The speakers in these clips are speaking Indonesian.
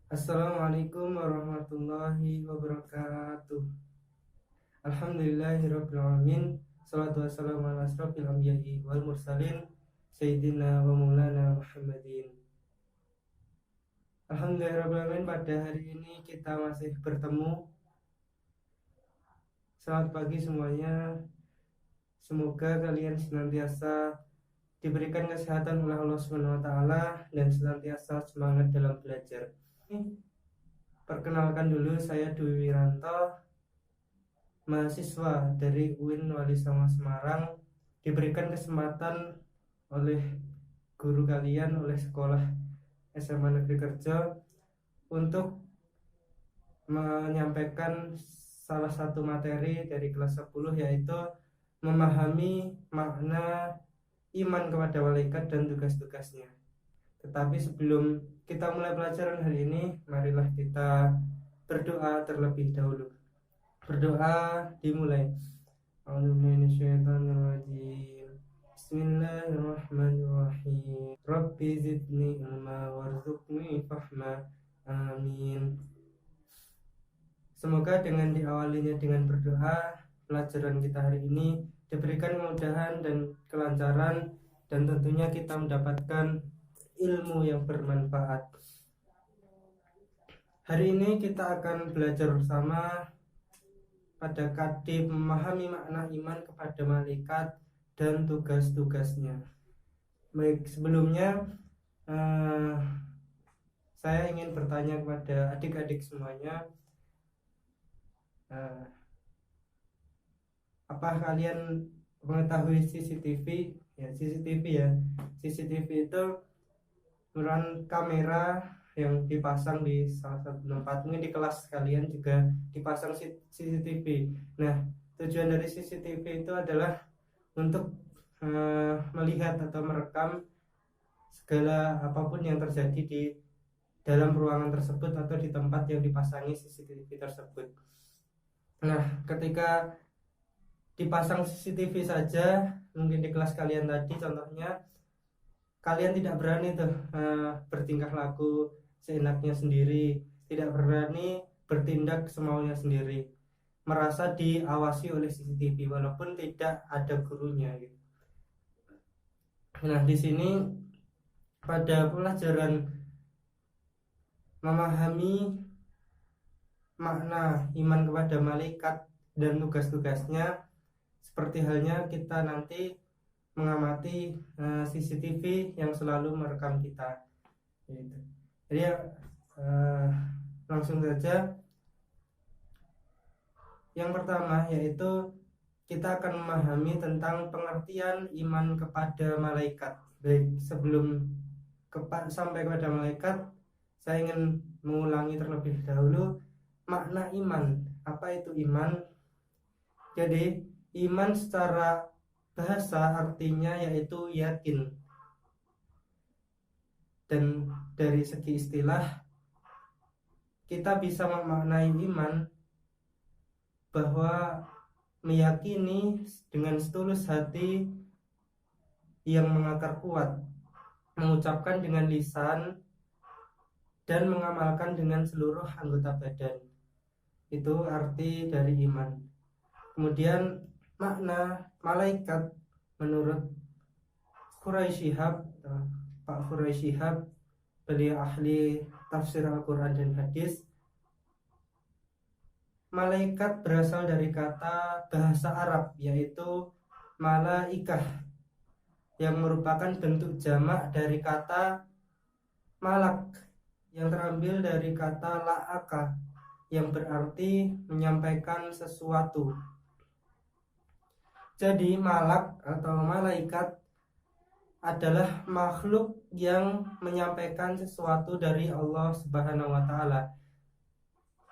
Assalamualaikum warahmatullahi wabarakatuh. Alhamdulillahirabbil alamin. Shalatu wassalamu ala asrofil anbiya'i wal mursalin Sayyidina wa maulana Muhammadin. Alhamdulillahirabbil alamin, pada hari ini kita masih bertemu. Selamat pagi semuanya. Semoga kalian senantiasa diberikan kesehatan oleh Allah Subhanahu wa taala dan senantiasa semangat dalam belajar. Perkenalkan dulu, saya Dwi Wiranto, mahasiswa dari UIN Wali Songo Semarang. Diberikan kesempatan oleh guru kalian, oleh sekolah SMA Negeri Kerja, untuk menyampaikan salah satu materi dari kelas 10, yaitu memahami makna iman kepada malaikat dan tugas-tugasnya. Tetapi sebelum kita mulai pelajaran hari ini, marilah kita berdoa terlebih dahulu. Berdoa dimulai. A'udzubillahiminasyaitonirrajim. Bismillahirrahmanirrahim. Rabbi zidni ilma warzuqni fahma. Amin. Semoga dengan diawalinya dengan berdoa, pelajaran kita hari ini diberikan kemudahan dan kelancaran, dan tentunya kita mendapatkan ilmu yang bermanfaat. Hari ini kita akan belajar bersama pada kadib memahami makna iman kepada malaikat dan tugas-tugasnya. Baik, sebelumnya saya ingin bertanya kepada adik-adik semuanya, apa kalian mengetahui CCTV? CCTV itu merupakan kamera yang dipasang di salah satu tempat. Mungkin di kelas kalian juga dipasang CCTV. Nah, tujuan dari CCTV itu adalah untuk melihat atau merekam segala apapun yang terjadi di dalam ruangan tersebut atau di tempat yang dipasangi CCTV tersebut. Nah, ketika dipasang CCTV saja, mungkin di kelas kalian tadi contohnya, kalian tidak berani bertingkah laku seenaknya sendiri, tidak berani bertindak semaunya sendiri, merasa diawasi oleh CCTV walaupun tidak ada gurunya gitu. Nah, di sini pada pelajaran memahami makna iman kepada malaikat dan tugas-tugasnya, seperti halnya kita nanti mengamati CCTV yang selalu merekam kita gitu. Jadi langsung saja. Yang pertama yaitu kita akan memahami tentang pengertian iman kepada malaikat. Baik, sebelum sampai kepada malaikat, saya ingin mengulangi terlebih dahulu makna iman. Apa itu iman? Jadi iman secara bahasa artinya yaitu yakin, dan dari segi istilah kita bisa memaknai iman bahwa meyakini dengan setulus hati yang mengakar kuat, mengucapkan dengan lisan, dan mengamalkan dengan seluruh anggota badan. Itu arti dari iman. Kemudian makna malaikat menurut Pak Quraisy Shihab, beliau ahli tafsir Al-Quran dan hadis. Malaikat berasal dari kata bahasa Arab yaitu malaikah, yang merupakan bentuk jamak dari kata malak yang terambil dari kata la'aka, yang berarti menyampaikan sesuatu. Jadi malak atau malaikat adalah makhluk yang menyampaikan sesuatu dari Allah Subhanahu wa taala.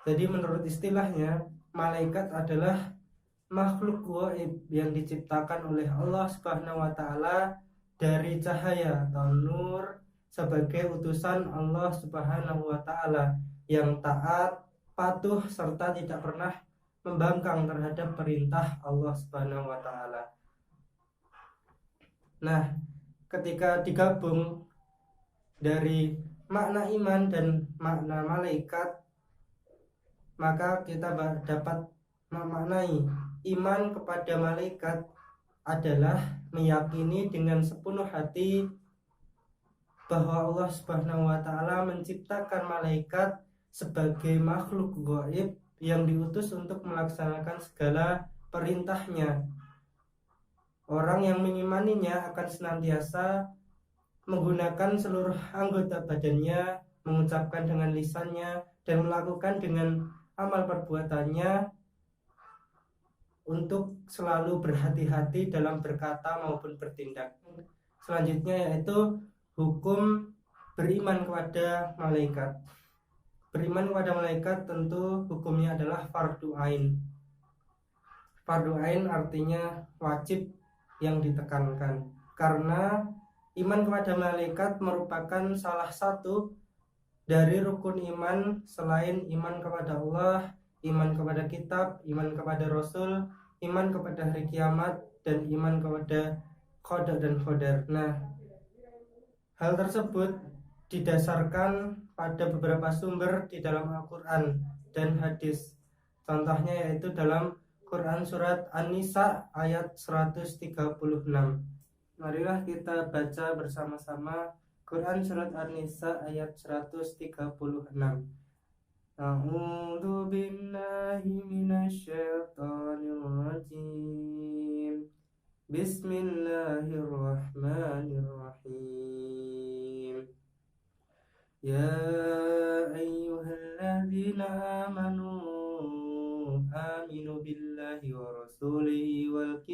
Jadi menurut istilahnya, malaikat adalah makhluk gaib yang diciptakan oleh Allah Subhanahu wa taala dari cahaya atau nur, sebagai utusan Allah Subhanahu wa taala yang taat, patuh, serta tidak pernah membangkang terhadap perintah Allah Subhanahu wa taala. Nah, ketika digabung dari makna iman dan makna malaikat, maka kita dapat memaknai iman kepada malaikat adalah meyakini dengan sepenuh hati bahwa Allah Subhanahu wa taala menciptakan malaikat sebagai makhluk gaib yang diutus untuk melaksanakan segala perintahnya. Orang yang mengimaninya akan senantiasa menggunakan seluruh anggota badannya, mengucapkan dengan lisannya, dan melakukan dengan amal perbuatannya untuk selalu berhati-hati dalam berkata maupun bertindak. Selanjutnya yaitu hukum beriman kepada malaikat. Beriman kepada malaikat tentu hukumnya adalah fardu ain. Fardu ain artinya wajib yang ditekankan, karena iman kepada malaikat merupakan salah satu dari rukun iman selain iman kepada Allah, iman kepada kitab, iman kepada rasul, iman kepada hari kiamat, dan iman kepada qada dan qadar. Nah, hal tersebut didasarkan pada beberapa sumber di dalam Al-Quran dan hadis. Contohnya yaitu dalam Quran surat An-Nisa ayat 136. Marilah kita baca bersama-sama Quran surat An-Nisa ayat 136. A'udzu billahi minasyaitonir rajim. Bismillahirrahmanirrahim. Ya ayyuhalladzina amanu aminu billahi wa rasulihi wal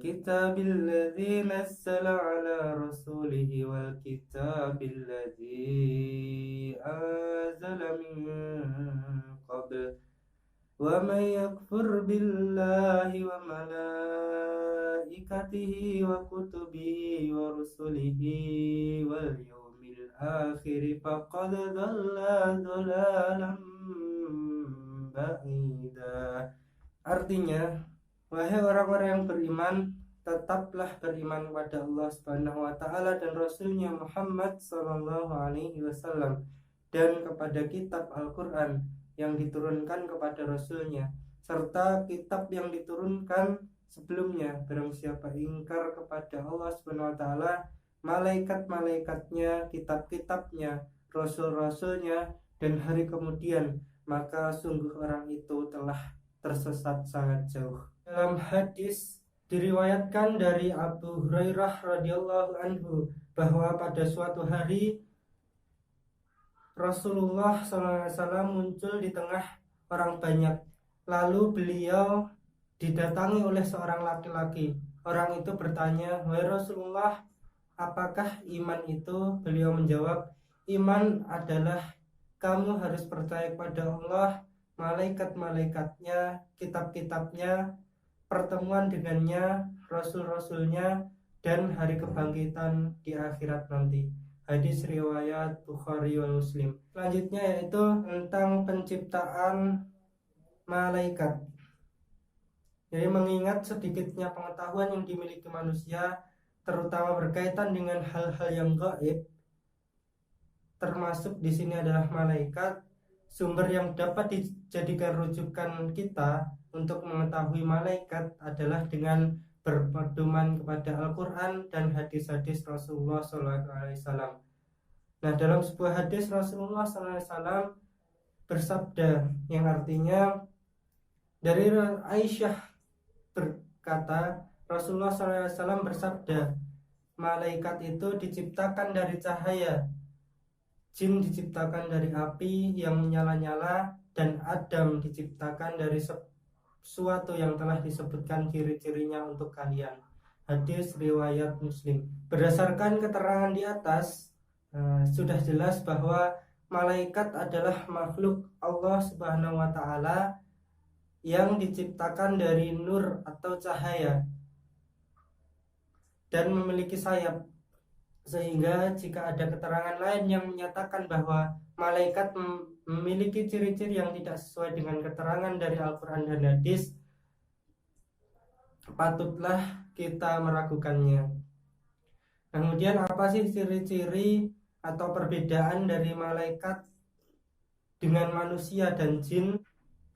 kitabil ladzi nazzala ala rasulihi wal kitabil ladzi anzala min qabl wa may yakfur billahi wa malaikatihi wa kutubihi wa rusulihi wal yawmil akhir faqad dhalla dhalalan ba'ida. Artinya, wahai orang-orang yang beriman, tetaplah beriman kepada Allah Subhanahu wa taala dan Rasulnya Muhammad sallallahu alaihi wasallam, dan kepada kitab Al-Qur'an yang diturunkan kepada Rasulnya, serta kitab yang diturunkan sebelumnya. Barang siapa ingkar kepada Allah Subhanahu wa taala, malaikat-malaikatnya, kitab-kitabnya, rasul-rasulnya, dan hari kemudian, maka sungguh orang itu telah tersesat sangat jauh. Dalam hadis diriwayatkan dari Abu Hurairah radhiyallahu anhu bahwa pada suatu hari Rasulullah SAW muncul di tengah orang banyak. Lalu beliau didatangi oleh seorang laki-laki. Orang itu bertanya, "Wahai Rasulullah, apakah iman itu?" Beliau menjawab, "Iman adalah kamu harus percaya kepada Allah, malaikat-malaikatnya, kitab-kitabnya, pertemuan dengannya, rasul-rasulnya, dan hari kebangkitan di akhirat nanti." Hadis riwayat Bukhari dan Muslim. Selanjutnya yaitu tentang penciptaan malaikat. Jadi mengingat sedikitnya pengetahuan yang dimiliki manusia, terutama berkaitan dengan hal-hal yang gaib, termasuk di sini adalah malaikat. Sumber yang dapat dijadikan rujukan kita untuk mengetahui malaikat adalah dengan berpedoman kepada Al-Quran dan hadis-hadis Rasulullah SAW. Nah, dalam sebuah hadis Rasulullah SAW bersabda, yang artinya dari Aisyah berkata, Rasulullah SAW bersabda, malaikat itu diciptakan dari cahaya, jin diciptakan dari api yang menyala-nyala, dan Adam diciptakan dari sesuatu yang telah disebutkan ciri-cirinya untuk kalian. Hadis riwayat Muslim. Berdasarkan keterangan di atas, sudah jelas bahwa malaikat adalah makhluk Allah Subhanahu wa taala yang diciptakan dari nur atau cahaya dan memiliki sayap, sehingga jika ada keterangan lain yang menyatakan bahwa malaikat memiliki ciri-ciri yang tidak sesuai dengan keterangan dari Al-Quran dan hadis, patutlah kita meragukannya. Kemudian apa sih ciri-ciri atau perbedaan dari malaikat dengan manusia dan jin?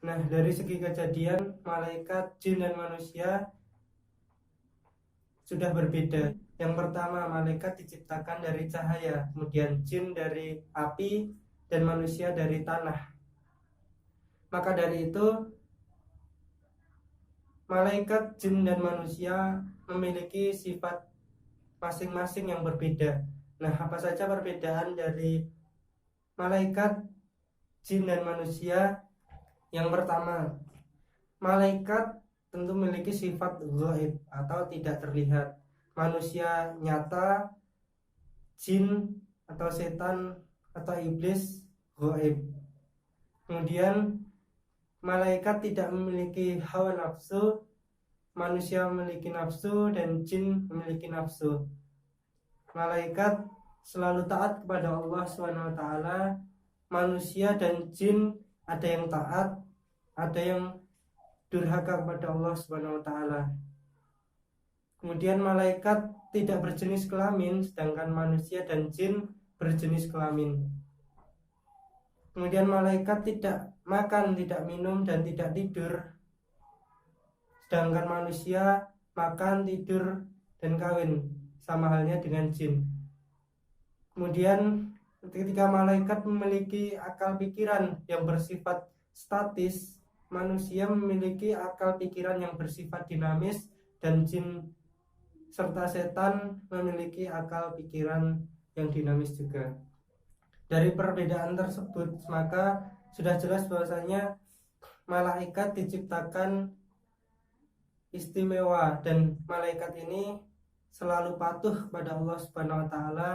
Nah, dari segi kejadian, malaikat, jin, dan manusia sudah berbeda. Yang pertama, malaikat diciptakan dari cahaya, kemudian jin dari api, dan manusia dari tanah. Maka dari itu, malaikat, jin, dan manusia memiliki sifat masing-masing yang berbeda. Nah, apa saja perbedaan dari malaikat, jin, dan manusia? Yang pertama, malaikat tentu memiliki sifat gaib atau tidak terlihat. Manusia nyata, jin atau setan atau iblis gaib. Kemudian malaikat tidak memiliki hawa nafsu, manusia memiliki nafsu dan jin memiliki nafsu. Malaikat selalu taat kepada Allah SWT, manusia dan jin ada yang taat, ada yang durhaka kepada Allah SWT. Kemudian malaikat tidak berjenis kelamin, sedangkan manusia dan jin berjenis kelamin. Kemudian malaikat tidak makan, tidak minum, dan tidak tidur, sedangkan manusia makan, tidur, dan kawin, sama halnya dengan jin. Kemudian ketika malaikat memiliki akal pikiran yang bersifat statis, manusia memiliki akal pikiran yang bersifat dinamis, dan jin serta setan memiliki akal pikiran yang dinamis juga. Dari perbedaan tersebut, maka sudah jelas bahwasanya malaikat diciptakan istimewa, dan malaikat ini selalu patuh kepada Allah Subhanahu wa taala,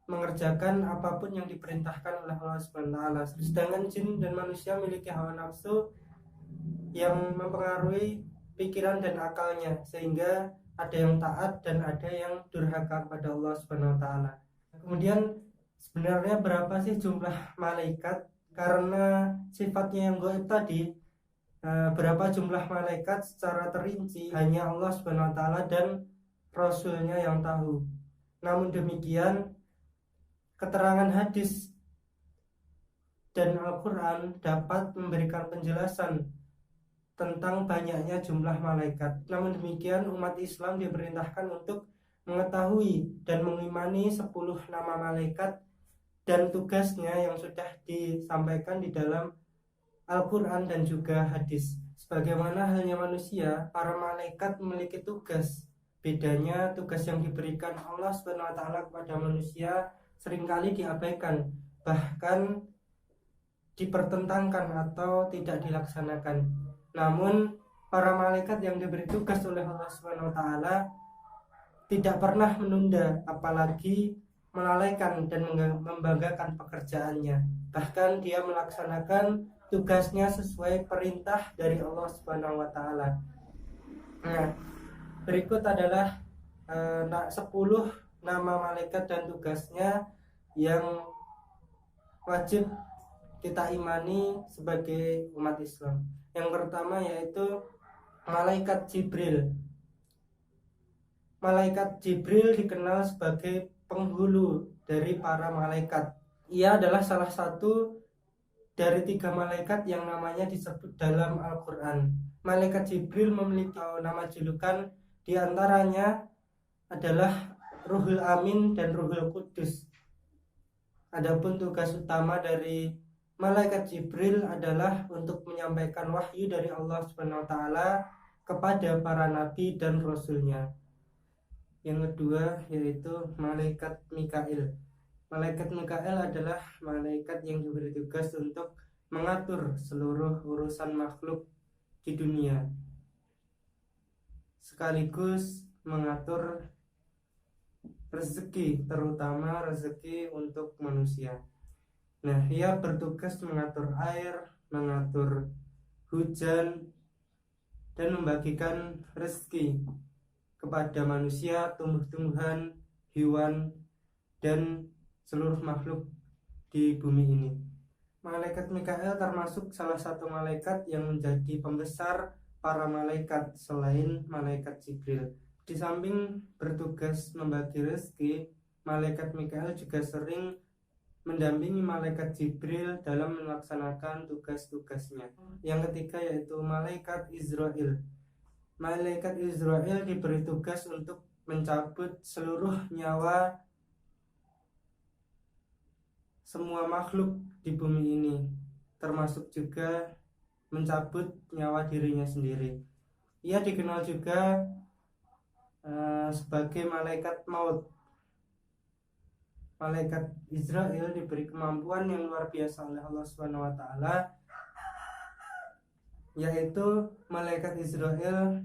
mengerjakan apapun yang diperintahkan oleh Allah Subhanahu wa taala. Sedangkan jin dan manusia memiliki hawa nafsu yang mempengaruhi pikiran dan akalnya, sehingga ada yang taat dan ada yang durhaka kepada Allah Subhanahu wa taala. Kemudian sebenarnya berapa sih jumlah malaikat? Karena sifatnya yang gaib tadi, berapa jumlah malaikat secara terinci hanya Allah Subhanahu wa taala dan Rasulnya yang tahu. Namun demikian, keterangan hadis dan Al-Quran dapat memberikan penjelasan tentang banyaknya jumlah malaikat. Namun demikian, umat Islam diperintahkan untuk mengetahui dan mengimani 10 nama malaikat dan tugasnya yang sudah disampaikan di dalam Al-Quran dan juga hadis. Sebagaimana halnya manusia, para malaikat memiliki tugas. Bedanya, tugas yang diberikan Allah SWT kepada manusia seringkali diabaikan, bahkan dipertentangkan atau tidak dilaksanakan. Namun para malaikat yang diberi tugas oleh Allah SWT tidak pernah menunda, apalagi melalaikan dan membanggakan pekerjaannya. Bahkan dia melaksanakan tugasnya sesuai perintah dari Allah Subhanahu wa taala. Nah, berikut adalah 10 nama malaikat dan tugasnya yang wajib kita imani sebagai umat Islam. Yang pertama yaitu malaikat Jibril. Malaikat Jibril dikenal sebagai penghulu dari para malaikat. Ia adalah salah satu dari 3 malaikat yang namanya disebut dalam Al-Quran. Malaikat Jibril memiliki nama julukan, diantaranya adalah Ruhul Amin dan Ruhul Kudus. Adapun tugas utama dari malaikat Jibril adalah untuk menyampaikan wahyu dari Allah Subhanahu wa taala kepada para nabi dan rasulnya. Yang kedua yaitu malaikat Mikail. Malaikat Mikail adalah malaikat yang diberi tugas untuk mengatur seluruh urusan makhluk di dunia, sekaligus mengatur rezeki, terutama rezeki untuk manusia. Nah, ia bertugas mengatur air, mengatur hujan, dan membagikan rezeki kepada manusia, tumbuh-tumbuhan, hewan, dan seluruh makhluk di bumi ini. Malaikat Mikail termasuk salah satu malaikat yang menjadi pembesar para malaikat selain malaikat Jibril. Di samping bertugas membagi rezeki, malaikat Mikael juga sering mendampingi malaikat Jibril dalam melaksanakan tugas-tugasnya. Yang ketiga yaitu malaikat Israel. Malaikat Israel diberi tugas untuk mencabut seluruh nyawa semua makhluk di bumi ini, termasuk juga mencabut nyawa dirinya sendiri. Ia dikenal juga sebagai malaikat maut. Malaikat Israel diberi kemampuan yang luar biasa oleh Allah Subhanahu wa taala, yaitu malaikat Israel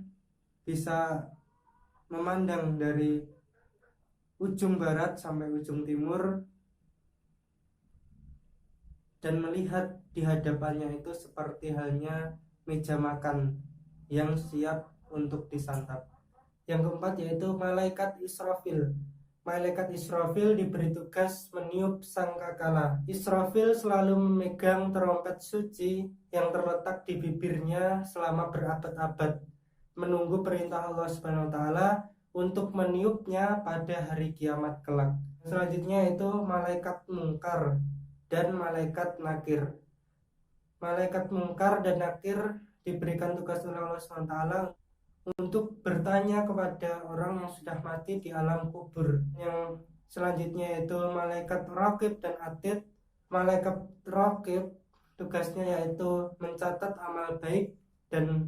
bisa memandang dari ujung barat sampai ujung timur dan melihat di hadapannya itu seperti halnya meja makan yang siap untuk disantap. Yang keempat yaitu malaikat Israfil. Malaikat Israfil diberi tugas meniup sangkakala. Israfil selalu memegang terompet suci yang terletak di bibirnya selama berabad-abad, menunggu perintah Allah Subhanahu wa taala untuk meniupnya pada hari kiamat kelak. Selanjutnya itu malaikat Mungkar dan malaikat Nakir. Malaikat Mungkar dan Nakir diberikan tugas oleh Allah Subhanahu wa taala untuk bertanya kepada orang yang sudah mati di alam kubur. Yang selanjutnya yaitu malaikat Raqib dan Atid. Malaikat Raqib tugasnya yaitu mencatat amal baik, dan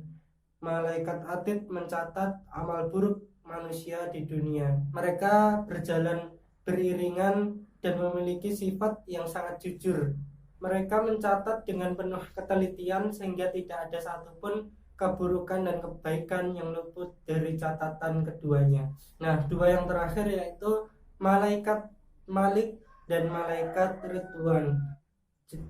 malaikat Atid mencatat amal buruk manusia di dunia. Mereka berjalan beriringan dan memiliki sifat yang sangat jujur. Mereka mencatat dengan penuh ketelitian sehingga tidak ada satupun keburukan dan kebaikan yang luput dari catatan keduanya. Nah, dua yang terakhir yaitu malaikat Malik dan malaikat Ridwan.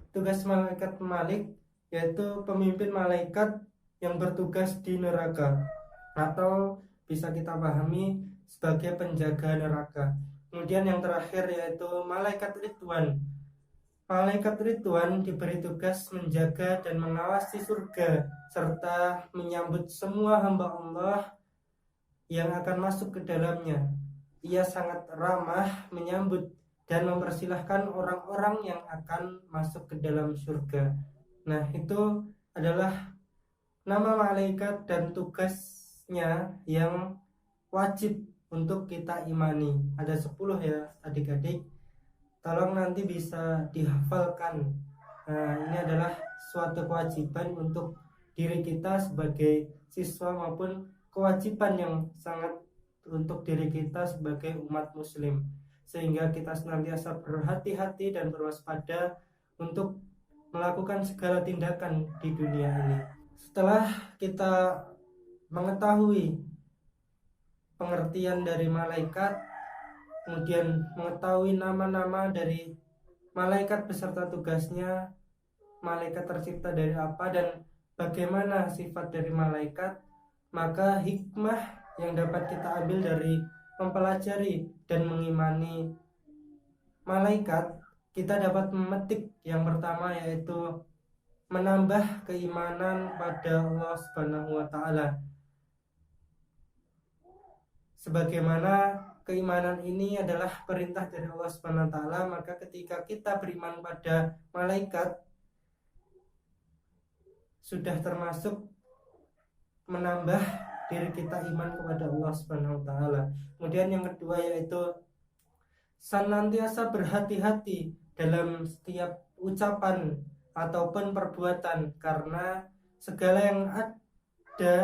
Tugas malaikat Malik yaitu pemimpin malaikat yang bertugas di neraka, atau bisa kita pahami sebagai penjaga neraka. Kemudian yang terakhir yaitu malaikat Ridwan. Malaikat Ridwan diberi tugas menjaga dan mengawasi surga serta menyambut semua hamba Allah yang akan masuk ke dalamnya. Ia sangat ramah menyambut dan mempersilahkan orang-orang yang akan masuk ke dalam surga. Nah, itu adalah nama malaikat dan tugasnya yang wajib untuk kita imani. Ada 10 ya adik-adik. Tolong nanti bisa dihafalkan. Nah, ini adalah suatu kewajiban untuk diri kita sebagai siswa maupun kewajiban yang sangat untuk diri kita sebagai umat muslim, sehingga kita senantiasa berhati-hati dan berwaspada untuk melakukan segala tindakan di dunia ini. Setelah kita mengetahui pengertian dari malaikat, kemudian mengetahui nama-nama dari malaikat beserta tugasnya, malaikat tercipta dari apa dan bagaimana sifat dari malaikat, maka hikmah yang dapat kita ambil dari mempelajari dan mengimani malaikat, kita dapat memetik yang pertama yaitu menambah keimanan pada Allah Subhanahu wa taala. Sebagaimana keimanan ini adalah perintah dari Allah Subhanahu wa taala, maka ketika kita beriman pada malaikat sudah termasuk menambah diri kita iman kepada Allah Subhanahu wa taala. Kemudian yang kedua yaitu senantiasa berhati-hati dalam setiap ucapan ataupun perbuatan, karena segala yang ada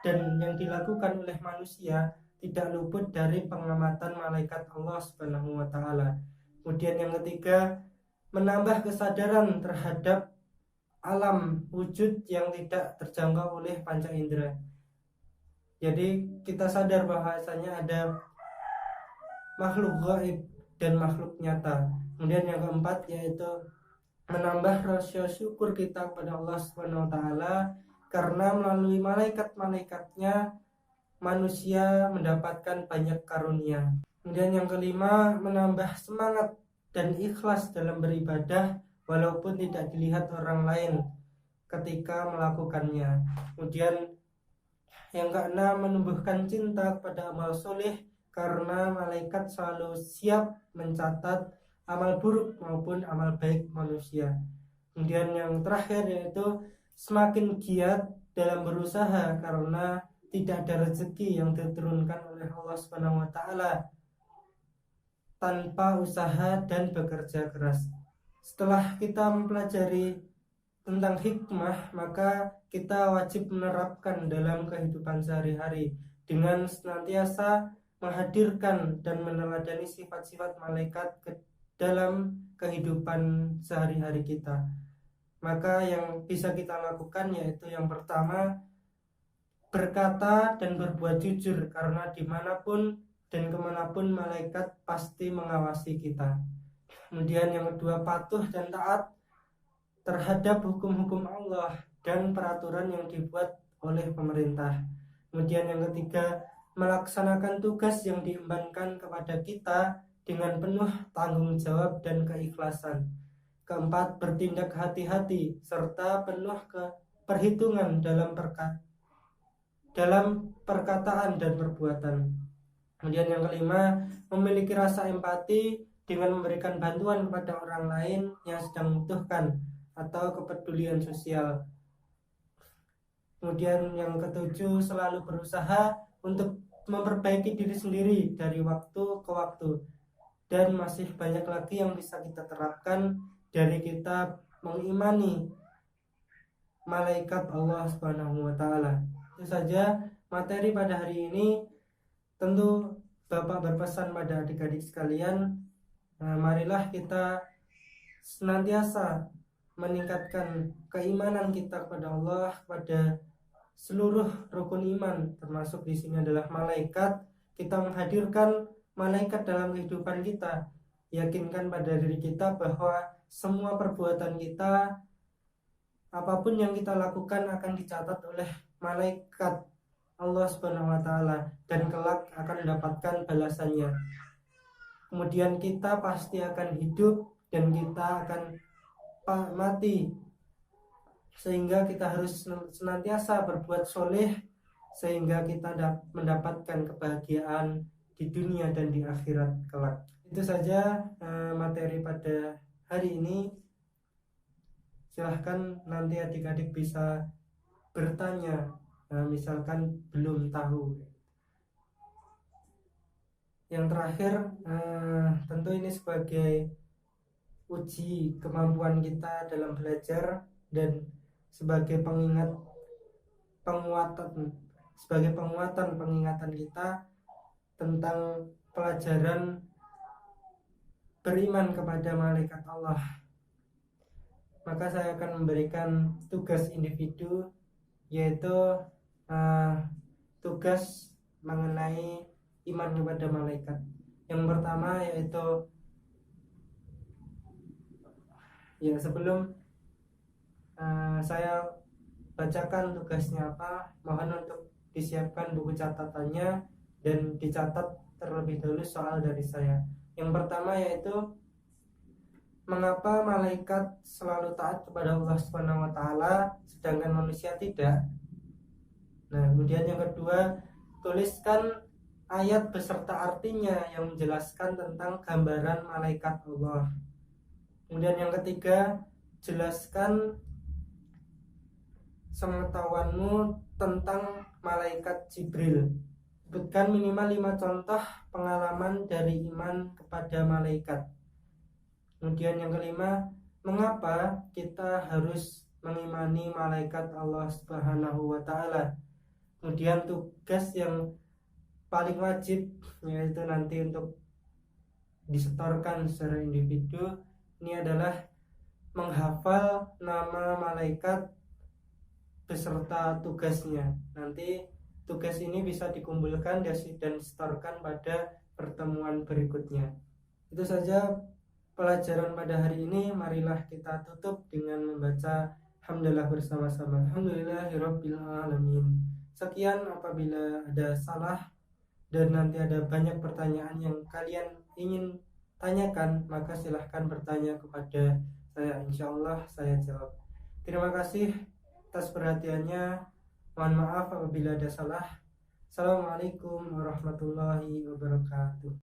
dan yang dilakukan oleh manusia tidak luput dari pengamatan malaikat Allah Subhanahu wa taala. Kemudian yang ketiga, menambah kesadaran terhadap alam wujud yang tidak terjangkau oleh panca indera. Jadi kita sadar bahwasanya ada makhluk gaib dan makhluk nyata. Kemudian yang keempat yaitu menambah rasa syukur kita kepada Allah Subhanahu wa taala, karena melalui malaikat-malaikatnya manusia mendapatkan banyak karunia. Kemudian yang kelima, menambah semangat dan ikhlas dalam beribadah walaupun tidak dilihat orang lain ketika melakukannya. Kemudian Yang keenam, menumbuhkan cinta kepada amal soleh, karena malaikat selalu siap mencatat amal buruk maupun amal baik manusia. Kemudian yang terakhir yaitu semakin giat dalam berusaha, karena tidak ada rezeki yang diturunkan oleh Allah Subhanahu wa taala tanpa usaha dan bekerja keras. Setelah kita mempelajari tentang hikmah, maka kita wajib menerapkan dalam kehidupan sehari-hari dengan senantiasa menghadirkan dan meneladani sifat-sifat malaikat ke dalam kehidupan sehari-hari kita. Maka yang bisa kita lakukan yaitu yang pertama, berkata dan berbuat jujur, karena dimanapun dan kemanapun malaikat pasti mengawasi kita. Kemudian yang kedua, patuh dan taat terhadap hukum-hukum Allah dan peraturan yang dibuat oleh pemerintah. Kemudian yang ketiga, melaksanakan tugas yang diembankan kepada kita dengan penuh tanggung jawab dan keikhlasan. Keempat, bertindak hati-hati serta penuh perhitungan dalam perkataan dan perbuatan. Kemudian yang kelima, memiliki rasa empati dengan memberikan bantuan kepada orang lain yang sedang membutuhkan atau kepedulian sosial. Kemudian yang ketujuh, selalu berusaha untuk memperbaiki diri sendiri dari waktu ke waktu. Dan masih banyak lagi yang bisa kita terapkan dari kita mengimani malaikat Allah Subhanahu wa taala. Itu saja materi pada hari ini. Tentu Bapak berpesan pada adik-adik sekalian, marilah kita senantiasa meningkatkan keimanan kita kepada Allah, kepada seluruh rukun iman, termasuk di sini adalah malaikat. Kita menghadirkan malaikat dalam kehidupan kita, yakinkan pada diri kita bahwa semua perbuatan kita, apapun yang kita lakukan akan dicatat oleh malaikat Allah Subhanahu wa taala dan kelak akan mendapatkan balasannya. Kemudian kita pasti akan hidup dan kita akan mati, sehingga kita harus senantiasa berbuat soleh sehingga kita mendapatkan kebahagiaan di dunia dan di akhirat kelak. Itu saja materi pada hari ini. Silahkan nanti adik-adik bisa bertanya, misalkan belum tahu. Yang terakhir, tentu ini sebagai uji kemampuan kita dalam belajar dan sebagai penguatan pengingatan kita tentang pelajaran beriman kepada malaikat Allah. Maka saya akan memberikan tugas individu, yaitu tugas mengenai iman kepada malaikat. Yang pertama yaitu, sebelum saya bacakan tugasnya apa, mohon untuk disiapkan buku catatannya dan dicatat terlebih dahulu soal dari saya. Yang pertama yaitu, mengapa malaikat selalu taat kepada Allah Subhanahu wa taala sedangkan manusia tidak? Nah, kemudian yang kedua, tuliskan ayat beserta artinya yang menjelaskan tentang gambaran malaikat Allah. Kemudian yang ketiga, jelaskan pengetahuanmu tentang malaikat Jibril. Sebutkan minimal 5 contoh pengalaman dari iman kepada malaikat. Kemudian yang kelima, mengapa kita harus mengimani malaikat Allah Subhanahu wa taala? Kemudian tugas yang paling wajib, yaitu nanti untuk disetorkan secara individu, ini adalah menghafal nama malaikat beserta tugasnya. Nanti tugas ini bisa dikumpulkan dan disetorkan pada pertemuan berikutnya. Itu saja pelajaran pada hari ini. Marilah kita tutup dengan membaca hamdalah bersama-sama. Alhamdulillahirabbil alamin. Sekian, apabila ada salah dan nanti ada banyak pertanyaan yang kalian ingin tanyakan, maka silahkan bertanya kepada saya. Insyaallah saya jawab. Terima kasih atas perhatiannya. Mohon maaf apabila ada salah. Assalamualaikum warahmatullahi wabarakatuh.